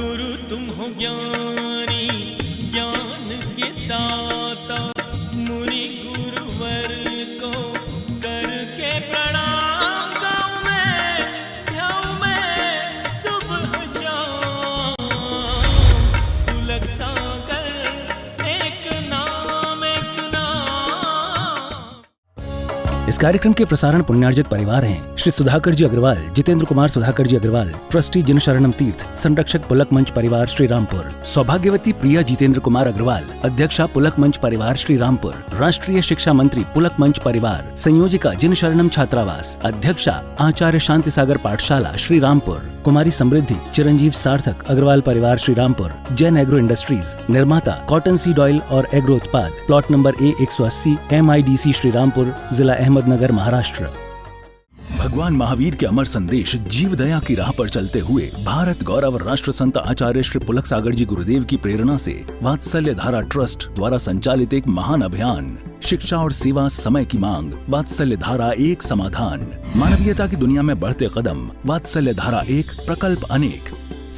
गुरु तुम हो ज्ञानी ज्ञान के दाता, मुनि गुरुवर को करके प्रणाम गाऊं मैं, ध्याऊं मैं सुबह शाम। पुलक सागर एक नाम एक नाम। इस कार्यक्रम के प्रसारण पुण्यार्जक परिवार हैं श्री सुधाकर जी अग्रवाल, जितेंद्र कुमार सुधाकर जी अग्रवाल, ट्रस्टी जिन शरणम तीर्थ, संरक्षक पुलक मंच परिवार श्री रामपुर, सौभाग्यवती प्रिया जितेंद्र कुमार अग्रवाल, अध्यक्षा पुलक मंच परिवार श्री रामपुर, राष्ट्रीय शिक्षा मंत्री पुलक मंच परिवार, संयोजिका जिन शरणम छात्रावास, अध्यक्षा आचार्य शांति सागर पाठशाला श्री रामपुर, कुमारी समृद्धि चिरंजीव सार्थक अग्रवाल परिवार श्री रामपुर, जैन एग्रो इंडस्ट्रीज, निर्माता कॉटन सीड ऑयल और एग्रो उत्पाद, plot number A180 MIDC Shri Rampur, जिला अहमदनगर, महाराष्ट्र। भगवान महावीर के अमर संदेश जीव दया की राह पर चलते हुए भारत गौरव राष्ट्र संत आचार्य श्री पुलक सागर जी गुरुदेव की प्रेरणा से वात्सल्य धारा ट्रस्ट द्वारा संचालित एक महान अभियान, शिक्षा और सेवा समय की मांग, वात्सल्य धारा एक समाधान, मानवीयता की दुनिया में बढ़ते कदम, वात्सल्य धारा एक प्रकल्प अनेक,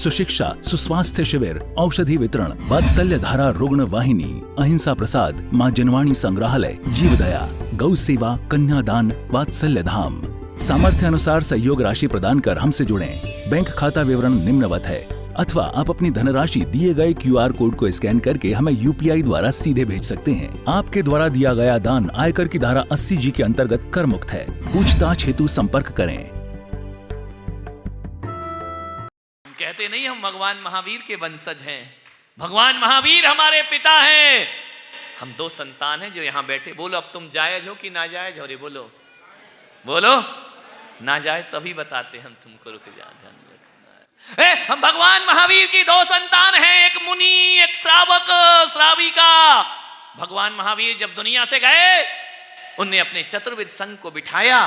सुशिक्षा सुस्वास्थ्य शिविर, औषधि वितरण, वात्सल्य धारा रुग्ण वाहिनी, अहिंसा प्रसाद, माँ जनवाणी संग्रहालय, जीव दया, गौ सेवा, कन्यादान, वात्सल्य धाम। सामर्थ्य अनुसार सहयोग राशि प्रदान कर हमसे जुड़ें। बैंक खाता विवरण निम्नवत है, अथवा आप अपनी धनराशि दिए गए QR कोड को स्कैन करके हमें UPI द्वारा सीधे भेज सकते हैं। आपके द्वारा दिया गया दान आयकर की धारा 80G के अंतर्गत कर मुक्त है। पूछताछ हेतु संपर्क करें। कहते नहीं हम भगवान महावीर के वंशज हैं, भगवान महावीर हमारे पिता हैं। हम दो संतान हैं जो यहाँ बैठे। बोलो अब तुम जायज हो कि नाजायज हो? रे बोलो बोलो। नाजायज तभी बताते हम तुमको, रुक जा, ध्यान रखना। हम भगवान महावीर की दो संतान हैं, एक मुनि एक श्रावक श्राविका। भगवान महावीर जब दुनिया से गए, उनने अपने चतुर्विद संघ को बिठाया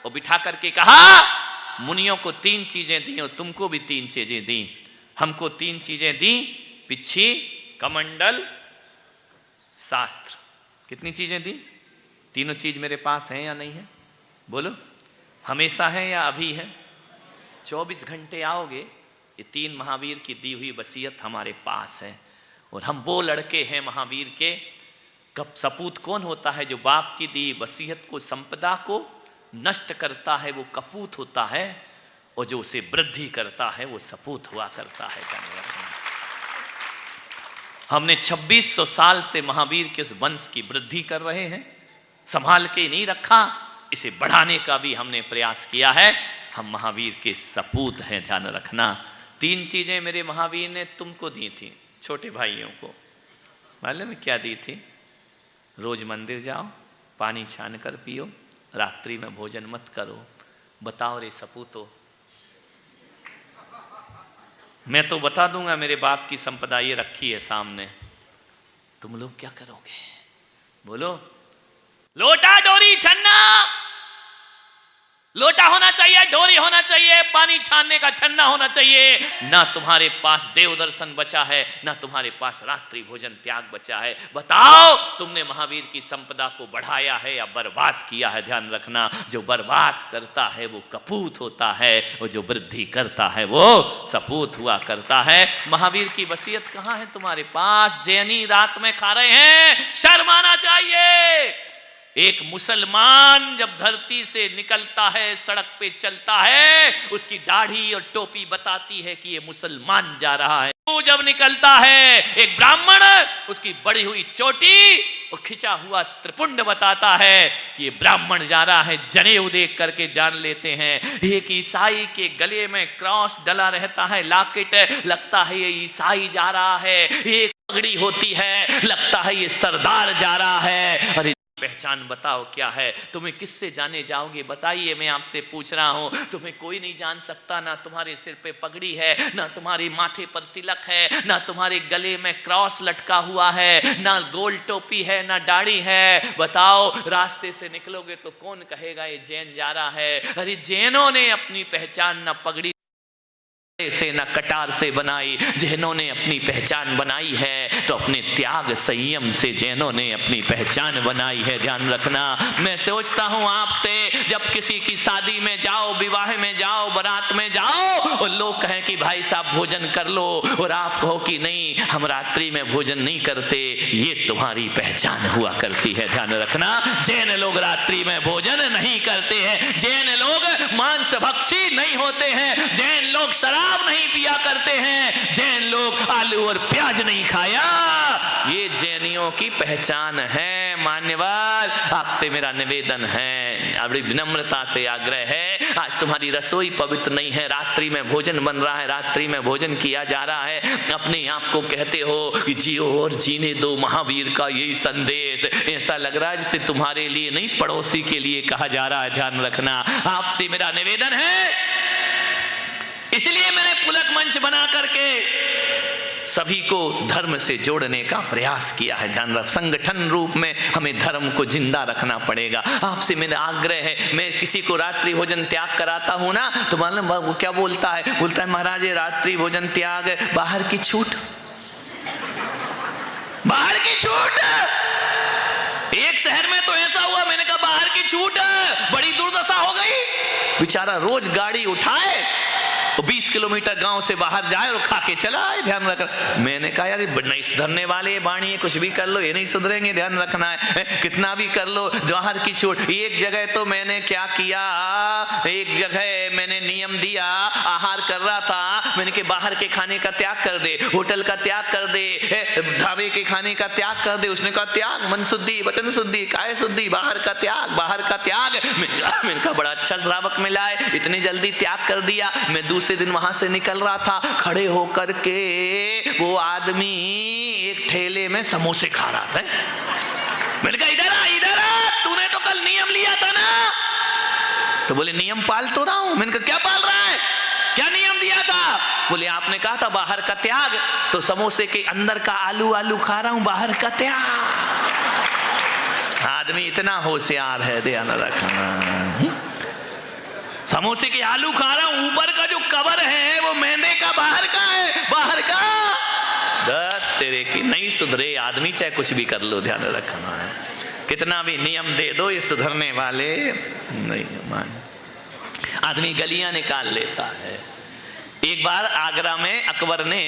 और बिठा करके कहा मुनियों को 3 चीजें दी और तुमको भी 3 चीजें दी। हमको 3 चीजें दी, पिच्छी, कमंडल, शास्त्र। कितनी चीजें दी? तीनों चीज मेरे पास है या नहीं है? बोलो, हमेशा है या अभी है? 24 घंटे आओगे, ये 3 महावीर की दी हुई वसीयत हमारे पास है। और हम वो लड़के हैं महावीर के। कब सपूत कौन होता है? जो बाप की दी वसीयत को, संपदा को नष्ट करता है वो कपूत होता है, और जो उसे वृद्धि करता है वो सपूत हुआ करता है। हमने 2600 साल से महावीर के उस वंश की वृद्धि कर रहे हैं, संभाल के नहीं रखा, इसे बढ़ाने का भी हमने प्रयास किया है। हम महावीर के सपूत हैं, ध्यान रखना। 3 चीजें मेरे महावीर ने तुमको दी थी, छोटे भाइयों को। मालूम है क्या दी थी? रोज मंदिर जाओ, पानी छान कर पियो, रात्रि में भोजन मत करो। बताओ रे सपूतो, मैं तो बता दूंगा मेरे बाप की संपदा ये रखी है सामने, तुम लोग क्या करोगे? बोलो। लोटा डोरी छन्ना, लोटा होना चाहिए, डोरी होना चाहिए, पानी छानने का छन्ना होना चाहिए। ना तुम्हारे पास देव दर्शन बचा है, ना तुम्हारे पास रात्रि भोजन त्याग बचा है। बताओ तुमने महावीर की संपदा को बढ़ाया है या बर्बाद किया है? ध्यान रखना, जो बर्बाद करता है वो कपूत होता है, और जो वृद्धि करता है वो सपूत हुआ करता है। महावीर की वसीयत कहाँ है तुम्हारे पास? जैनी रात में खा रहे हैं, शर्म आना चाहिए। एक मुसलमान जब धरती से निकलता है, सड़क पे चलता है, उसकी दाढ़ी और टोपी बताती है कि ये मुसलमान जा रहा है। वो जब निकलता है, एक ब्राह्मण, उसकी बड़ी हुई चोटी और खिंचा हुआ त्रिपुंड बताता है कि ये ब्राह्मण जा रहा है। जनेऊ देख करके जान लेते हैं। एक ईसाई के गले में क्रॉस डला रहता है, लॉकेट, लगता है ये ईसाई जा रहा है। एक पगड़ी होती है, लगता है ये सरदार जा रहा है। अरे पहचान बताओ क्या है? तुम्हें किससे जाने जाओगे? बताइए, मैं आपसे पूछ रहा हूं। तुम्हें कोई नहीं जान सकता। ना तुम्हारे सिर पे पगड़ी है, ना तुम्हारे माथे पर तिलक है, ना तुम्हारे गले में क्रॉस लटका हुआ है, ना गोल टोपी है, ना दाढ़ी है। बताओ, रास्ते से निकलोगे तो कौन कहेगा ये जैन जा रहा है? अरे जैनों ने अपनी पहचान ना पगड़ी से न कटार से बनाई, जैनों ने अपनी पहचान बनाई है तो अपने त्याग संयम से जैनों ने अपनी पहचान बनाई है। ध्यान रखना। मैं सोचता हूं आपसे, जब किसी की शादी में जाओ, विवाह में जाओ, बारात में जाओ और लोग कहें कि भाई साहब भोजन कर लो और आप कहो कि नहीं हम रात्रि में भोजन नहीं करते, ये तुम्हारी पहचान हुआ करती है। ध्यान रखना। जैन लोग रात्रि में भोजन नहीं करते हैं, जैन लोग मांस भक्षी नहीं होते हैं, जैन लोग शराब नहीं पिया करते हैं, जैन लोग आलू और प्याज नहीं खाया। ये जैनियों की पहचान है। मान्यवर, आपसे मेरा निवेदन है, बड़ी विनम्रता से आग्रह है, आज तुम्हारी रसोई पवित्र नहीं है, रात्रि में भोजन बन रहा है, रात्रि में भोजन किया जा रहा है, अपने आप को कहते हो कि जियो और जीने दो, महावीर का यही संदेश। ऐसा लग रहा है जैसे तुम्हारे लिए नहीं पड़ोसी के लिए कहा जा रहा है। ध्यान रखना। आपसे मेरा निवेदन है, इसलिए मैंने पुलक मंच बना करके सभी को धर्म से जोड़ने का प्रयास किया है। ध्यान रख, संगठन रूप में हमें धर्म को जिंदा रखना पड़ेगा। आपसे मेरा आग्रह है, मैं किसी को रात्रि भोजन त्याग कराता हूं ना तो मालूम वो क्या बोलता है महाराज रात्रि भोजन त्याग, बाहर की छूट, बाहर की छूट। एक शहर में तो ऐसा हुआ, मैंने कहा बाहर की छूट, बड़ी दुर्दशा हो गई। बेचारा रोज गाड़ी उठाए, 20 किलोमीटर गांव से बाहर जाए और खा के चला आए। ध्यान रखना। मैंने कहा यार नहीं सुधरने वाले बाणी है, कुछ भी कर लो ये नहीं सुधरेंगे। ध्यान रखना है, कितना भी कर लो, बाहर की छूट। एक जगह तो मैंने क्या किया, एक जगह मैंने नियम दिया, आहार कर रहा था, मैंने कहा बाहर के खाने का त्याग कर दे, होटल का त्याग कर दे, ढाबे के खाने का त्याग कर दे। उसने कहा त्याग, मन शुद्धि, वचन शुद्धि, काय शुद्धि, बाहर का त्याग, बाहर का त्याग। मैंने कहा बड़ा अच्छा श्रावक मिला है, इतनी जल्दी त्याग कर दिया। मैं दूसरे दिन वहां से निकल रहा था, खड़े होकर के वो आदमी एक ठेले में समोसे खा रहा था। मैंने कहा इधर आ, तूने तो कल नियम लिया था ना। तो बोले नियम पाल तो रहा हूं। मैंने कहा क्या पाल रहा है, क्या नियम दिया था? बोले आपने कहा था बाहर का त्याग, तो समोसे के अंदर का आलू आलू खा रहा हूं, बाहर का त्याग। आदमी इतना होशियार है, ध्यान रखना। समोसे के आलू खा रहा हूं, ऊपर का जो कवर है वो मैदे का, बाहर का है, बाहर का। तेरे की नहीं सुधरे आदमी, चाहे कुछ भी कर लो। ध्यान रखना है, कितना भी नियम दे दो ये सुधरने वाले नहीं मान। आदमी गलियां निकाल लेता है। एक बार आगरा में अकबर ने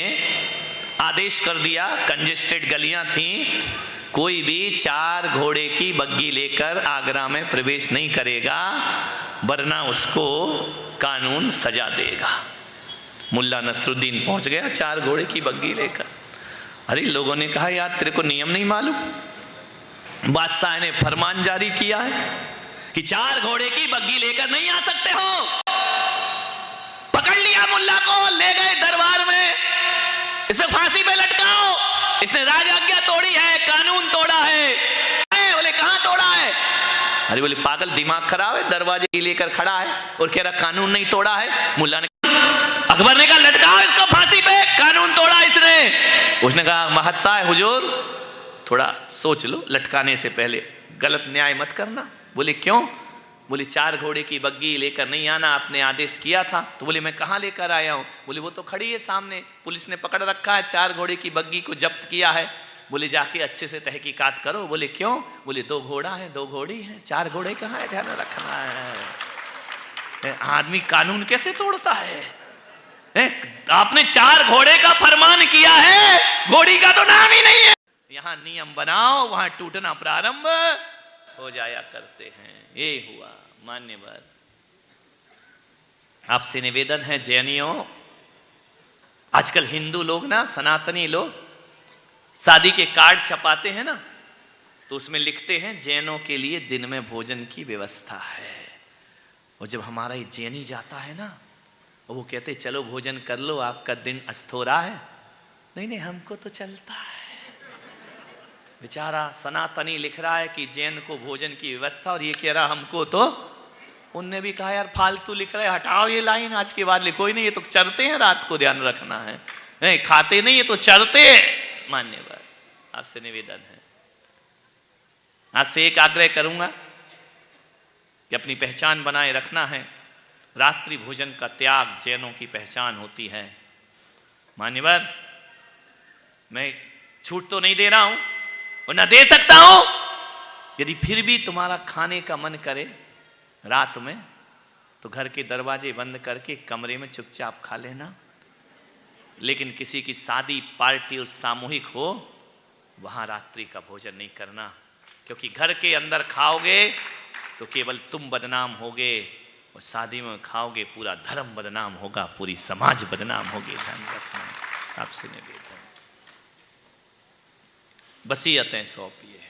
आदेश कर दिया, कंजेस्टेड गलियां थी, कोई भी 4 घोड़े की बग्गी लेकर आगरा में प्रवेश नहीं करेगा वरना उसको कानून सजा देगा। मुल्ला नसरुद्दीन पहुंच गया 4 घोड़े की बग्गी लेकर। अरे लोगों ने कहा यार तेरे को नियम नहीं मालूम? बादशाह ने फरमान जारी किया है कि 4 घोड़े की बग्गी लेकर नहीं आ सकते हो। पकड़ लिया मुल्ला को, ले गए दरबार में, इसमें फांसी पे लटकाओ, इसने राज आज्ञा तोड़ी है, कानून तोड़ा है। बोले कहां तोड़ा है? अरे बोले पागल, दिमाग खराब है, दरवाजे लेकर खड़ा है और कह रहा कानून नहीं तोड़ा है। मुल्ला ने, अकबर ने कहा लटकाओ इसको फांसी पे, कानून तोड़ा इसने। उसने कहा महत्साह हुजूर थोड़ा सोच लो, लटकाने से पहले गलत न्याय मत करना। बोले क्यों? बोले 4 घोड़े की बग्गी लेकर नहीं आना, आपने आदेश किया था। तो बोले मैं कहाँ लेकर आया हूँ? बोले वो तो खड़ी है सामने, पुलिस ने पकड़ रखा है, 4 घोड़े की बग्गी को जब्त किया है। बोले जाके अच्छे से तहकीकात करो। बोले क्यों? बोले 2 घोड़ा है, 2 घोड़ी है, 4 घोड़े कहाँ है? ध्यान रखना है। आदमी कानून कैसे तोड़ता है? आपने 4 घोड़े का फरमान किया है, घोड़ी का तो नाम ही नहीं है। यहाँ नियम बनाओ, वहां टूटना प्रारंभ हो जाया करते हैं। ये हुआ। मान्यवर, आपसे निवेदन है जैनियों, आजकल हिंदू लोग ना, सनातनी लोग शादी के कार्ड छपाते हैं ना, तो उसमें लिखते हैं जैनों के लिए दिन में भोजन की व्यवस्था है। और जब हमारा ये जैनी जाता है ना, वो कहते चलो भोजन कर लो, आपका दिन अस्त हो रहा है। नहीं नहीं, हमको तो चलता है। बेचारा सनातनी लिख रहा है कि जैन को भोजन की व्यवस्था, और ये कह रहा हमको तो। उनने भी कहा यार फालतू लिख रहे, हटाओ ये लाइन, आज के बाद लिखो ही नहीं, ये तो चरते हैं रात को। ध्यान रखना है, नहीं खाते नहीं, ये तो चरते हैं। मान्यवर, आपसे निवेदन है, आज से एक आग्रह करूंगा कि अपनी पहचान बनाए रखना है। रात्रि भोजन का त्याग जैनों की पहचान होती है। मान्यवर, मैं छूट तो नहीं दे रहा हूं और न दे सकता हूं। यदि फिर भी तुम्हारा खाने का मन करे रात में, तो घर के दरवाजे बंद करके कमरे में चुपचाप खा लेना। लेकिन किसी की शादी पार्टी और सामूहिक हो, वहां रात्रि का भोजन नहीं करना, क्योंकि घर के अंदर खाओगे तो केवल तुम बदनाम होगे, और शादी में खाओगे पूरा धर्म बदनाम होगा, पूरी समाज बदनाम होगी। ध्यान रखना, आपसे निवेदन। वसीयतें सौंपिए,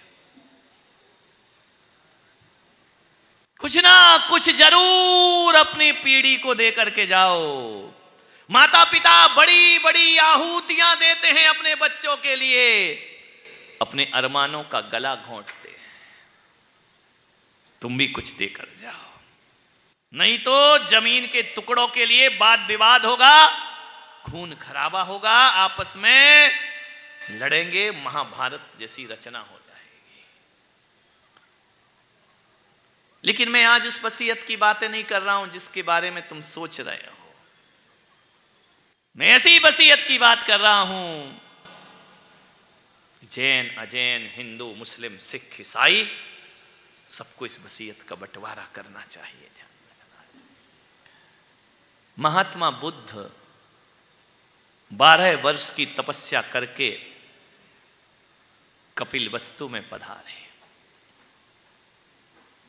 कुछ ना कुछ जरूर अपनी पीढ़ी को दे करके जाओ। माता पिता बड़ी बड़ी आहूतियां देते हैं अपने बच्चों के लिए, अपने अरमानों का गला घोंटते हैं। तुम भी कुछ देकर जाओ, नहीं तो जमीन के टुकड़ों के लिए वाद विवाद होगा, खून खराबा होगा, आपस में लड़ेंगे, महाभारत जैसी रचना हो जाएगी। लेकिन मैं आज उस वसीयत की बातें नहीं कर रहा हूं जिसके बारे में तुम सोच रहे हो। मैं ऐसी वसीयत की बात कर रहा हूं, जैन अजैन, हिंदू मुस्लिम सिख ईसाई, सबको इस वसीयत का बंटवारा करना चाहिए। महात्मा बुद्ध 12 वर्ष की तपस्या करके कपिल वस्तु में पधारे।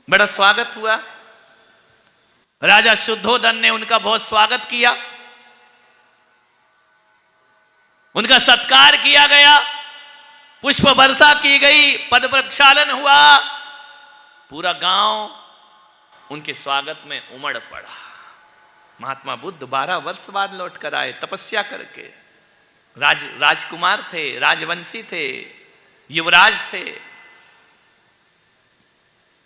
बड़ा स्वागत हुआ, राजा शुद्धोधन ने उनका बहुत स्वागत किया, उनका सत्कार किया गया, पुष्प वर्षा की गई, पद प्रक्षालन हुआ, पूरा गांव उनके स्वागत में उमड़ पड़ा। महात्मा बुद्ध 12 वर्ष बाद लौट कर आए तपस्या करके। राजकुमार थे, राजवंशी थे, युवराज थे।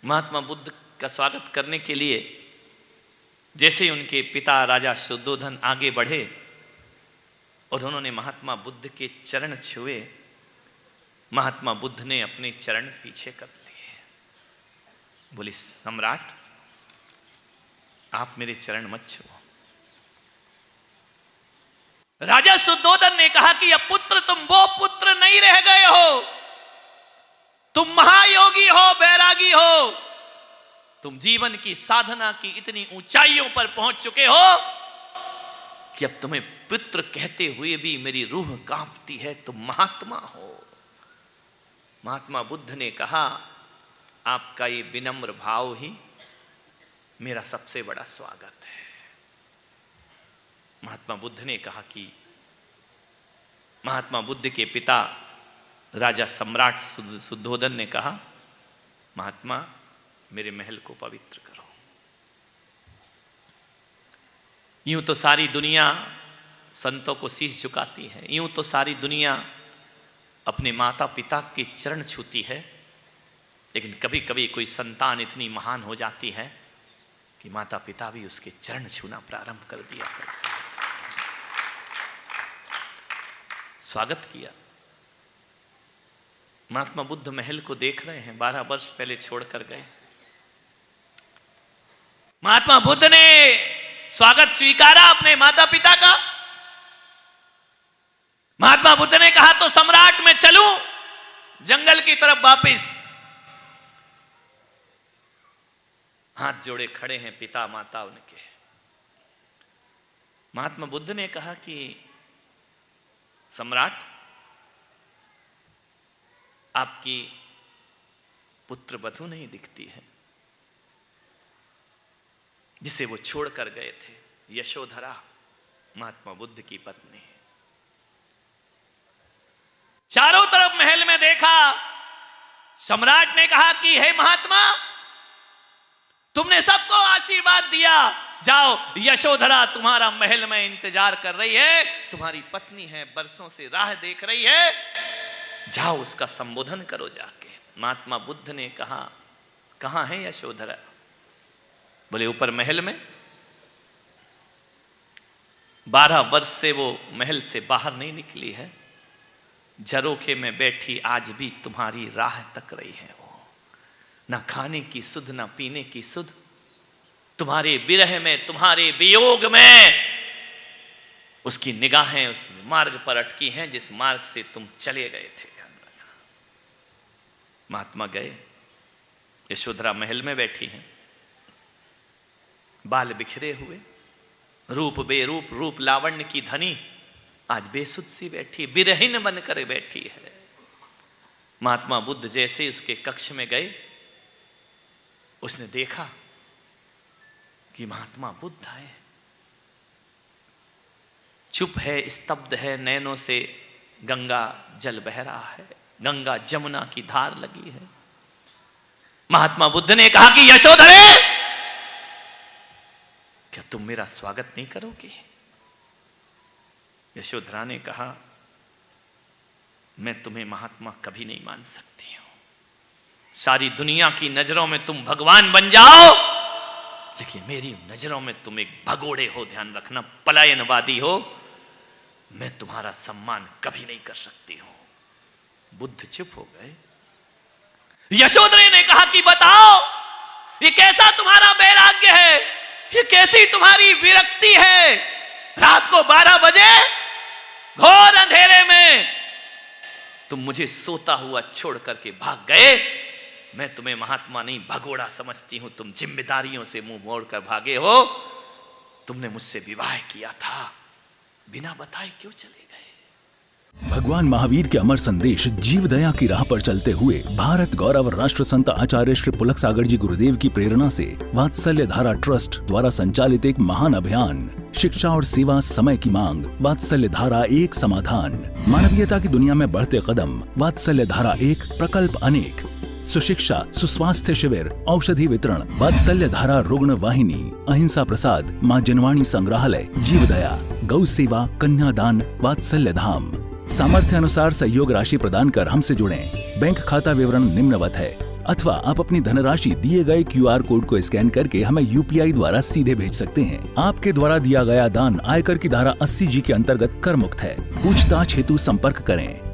महात्मा बुद्ध का स्वागत करने के लिए जैसे उनके पिता राजा शुद्धोधन आगे बढ़े और उन्होंने महात्मा बुद्ध के चरण छुए, महात्मा बुद्ध ने अपने चरण पीछे कर लिए। बोले, सम्राट, आप मेरे चरण मत छुओ। राजा शुद्धोधन ने कहा कि अब पुत्र, तुम वो पुत्र नहीं रह गए हो, तुम महायोगी हो, बैरागी हो, तुम जीवन की साधना की इतनी ऊंचाइयों पर पहुंच चुके हो कि अब तुम्हें पुत्र कहते हुए भी मेरी रूह कांपती है, तुम महात्मा हो। महात्मा बुद्ध ने कहा, आपका ये विनम्र भाव ही मेरा सबसे बड़ा स्वागत है। महात्मा बुद्ध ने कहा कि महात्मा बुद्ध के पिता राजा सम्राट शुद्धोधन ने कहा, महात्मा, मेरे महल को पवित्र करो। यूं तो सारी दुनिया संतों को शीश झुकाती है, यूं तो सारी दुनिया अपने माता पिता के चरण छूती है, लेकिन कभी कभी कोई संतान इतनी महान हो जाती है कि माता पिता भी उसके चरण छूना प्रारंभ कर दिया करते हैं। स्वागत किया। महात्मा बुद्ध महल को देख रहे हैं, 12 वर्ष पहले छोड़कर गए। महात्मा बुद्ध ने स्वागत स्वीकारा अपने माता पिता का। महात्मा बुद्ध ने कहा, तो सम्राट मैं चलूं जंगल की तरफ वापिस। हाथ जोड़े खड़े हैं पिता माता उनके। महात्मा बुद्ध ने कहा कि सम्राट, आपकी पुत्र वधू नहीं दिखती है जिसे वो छोड़कर गए थे, यशोधरा, महात्मा बुद्ध की पत्नी। चारों तरफ महल में देखा। सम्राट ने कहा कि हे महात्मा, तुमने सबको आशीर्वाद दिया, जाओ, यशोधरा तुम्हारा महल में इंतजार कर रही है, तुम्हारी पत्नी है, बरसों से राह देख रही है, जाओ उसका संबोधन करो जाके। महात्मा बुद्ध ने कहा, कहां है यशोधरा? बोले, ऊपर महल में। 12 वर्ष से वो महल से बाहर नहीं निकली है, झरोखे में बैठी आज भी तुम्हारी राह तक रही है। वो ना खाने की सुध, ना पीने की सुध, तुम्हारे विरह में, तुम्हारे वियोग में उसकी निगाहें उस मार्ग पर अटकी हैं जिस मार्ग से तुम चले गए थे। महात्मा गए, यशोधरा महल में बैठी हैं, बाल बिखरे हुए, रूप बेरूप, रूप लावण्य की धनी आज बेसुध सी बैठी, विरहीन बनकर बैठी है। महात्मा बुद्ध जैसे उसके कक्ष में गए, उसने देखा कि महात्मा बुद्ध आए, चुप है, स्तब्ध है, नैनों से गंगा जल बह रहा है, गंगा जमुना की धार लगी है। महात्मा बुद्ध ने कहा कि यशोधरे, क्या तुम मेरा स्वागत नहीं करोगे? यशोधरा ने कहा, मैं तुम्हें महात्मा कभी नहीं मान सकती हूं। सारी दुनिया की नजरों में तुम भगवान बन जाओ, लेकिन मेरी नजरों में तुम एक भगोड़े हो, ध्यान रखना, पलायनवादी हो। मैं तुम्हारा सम्मान कभी नहीं कर सकती हूं। बुद्ध चुप हो गए। यशोधरा ने कहा कि बताओ, ये कैसा तुम्हारा वैराग्य है, ये कैसी तुम्हारी विरक्ति है? रात को 12 बजे घोर अंधेरे में तुम मुझे सोता हुआ छोड़ करके भाग गए। मैं तुम्हें महात्मा नहीं, भगोड़ा समझती हूं। तुम जिम्मेदारियों से मुंह मोड़कर भागे हो। तुमने मुझसे विवाह किया था, बिना बताए क्यों चले गए? भगवान महावीर के अमर संदेश जीव दया की राह पर चलते हुए भारत गौरव राष्ट्र संत आचार्य श्री पुलक सागर जी गुरुदेव की प्रेरणा से वात्सल्य धारा ट्रस्ट द्वारा संचालित एक महान अभियान, शिक्षा और सेवा समय की मांग, वात्सल्य धारा एक समाधान, मानवीयता की दुनिया में बढ़ते कदम, वात्सल्य धारा एक प्रकल्प अनेक, सुशिक्षा, सुस्वास्थ्य शिविर, औषधि वितरण, वात्सल्य धारा रुग्ण वाहिनी, अहिंसा प्रसाद, माँ जनवाणी संग्रहालय, जीव दया, गौ सेवा, कन्यादान, वात्सल्य धाम। सामर्थ्य अनुसार सहयोग राशि प्रदान कर हमसे जुड़ें। बैंक खाता विवरण निम्नवत है, अथवा आप अपनी धनराशि दिए गए QR कोड को स्कैन करके हमें UPI द्वारा सीधे भेज सकते हैं। आपके द्वारा दिया गया दान आयकर की धारा 80G के अंतर्गत कर मुक्त है। पूछताछ हेतु संपर्क करें।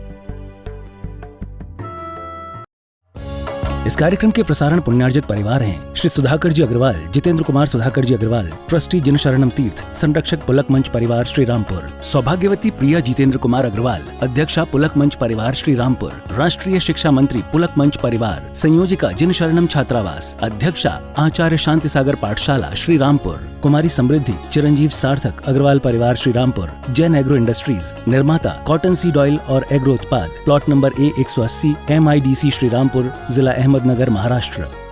इस कार्यक्रम के प्रसारण पुण्यार्जक परिवार हैं श्री सुधाकर जी अग्रवाल, जितेंद्र कुमार सुधाकर जी अग्रवाल, ट्रस्टी जिन शरणम तीर्थ, संरक्षक पुलक मंच परिवार श्री रामपुर, सौभाग्यवती प्रिया जितेंद्र कुमार अग्रवाल, अध्यक्षा पुलक मंच परिवार श्री रामपुर, राष्ट्रीय शिक्षा मंत्री पुलक मंच परिवार, संयोजिका जिन शरणम छात्रावास, अध्यक्षा आचार्य शांति सागर पाठशाला श्री रामपुर, कुमारी समृद्धि चिरंजीव सार्थक अग्रवाल परिवार श्री रामपुर, जैन एग्रो इंडस्ट्रीज, निर्माता कॉटन सीड ऑयल और एग्रो उत्पाद, plot number A180, MIDC Shri Rampur, जिला अहमदनगर, महाराष्ट्र।